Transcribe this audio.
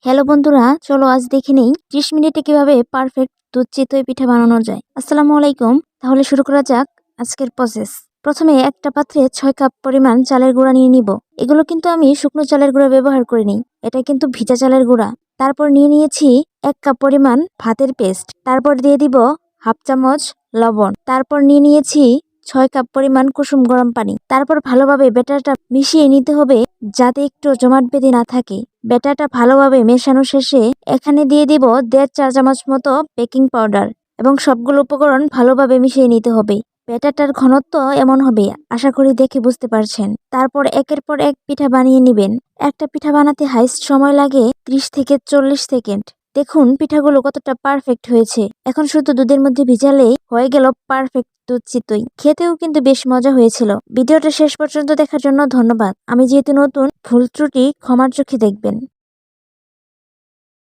Hello বন্ধুরা, চলো আজ দেখে নেই 30 মিনিটে কিভাবে পারফেক্ট দুধ চিতই পিঠা বানানো যায়। আসসালামু আলাইকুম। তাহলে শুরু করা যাক আজকের প্রসেস। প্রথমে একটা পাত্রে 6 কাপ পরিমাণ চালের গুঁড়া নিয়ে নিব। এগুলো কিন্তু আমি শুকনো চালের গুঁড়া ব্যবহার করিনি, এটা কিন্তু ভিজা চালের গুঁড়া। তারপর নিয়ে নিয়েছি 1 কাপ পরিমাণ ভাতের পেস্ট। তারপর দিয়ে দিব হাফ চামচ লবণ। তারপর নিয়ে নিয়েছি 6 কাপ পরিমাণ কুসুম গরম পানি। তারপর ভালোভাবে ব্যাটারটা মিশিয়ে নিতে হবে যাতে একটু জমাট বেঁধে না থাকে। ব্যাটারটা ভালোভাবে মেশানো শেষে এখানে দিয়ে দিব 1.5 চা চামচ মতো বেকিং পাউডার এবং সবগুলো উপকরণ ভালোভাবে মিশিয়ে নিতে হবে। ব্যাটারটার ঘনত্ব এমন হবে, আশা করি দেখে বুঝতে পারছেন। তারপর একের পর এক পিঠা বানিয়ে নেবেন। একটা পিঠা বানাতে হাইস্ট সময় লাগে 30 থেকে 40 সেকেন্ড। দেখুন পিঠাগুলো কতটা পারফেক্ট হয়েছে। এখন শুধু দুধের মধ্যে ভিজালেই হয়ে গেল পারফেক্ট দুধ চিতই। খেতেও কিন্তু বেশ মজা হয়েছিল। ভিডিওটা শেষ পর্যন্ত দেখার জন্য ধন্যবাদ। আমি যেহেতু নতুন, ভুল ত্রুটি ক্ষমার চোখে দেখবেন।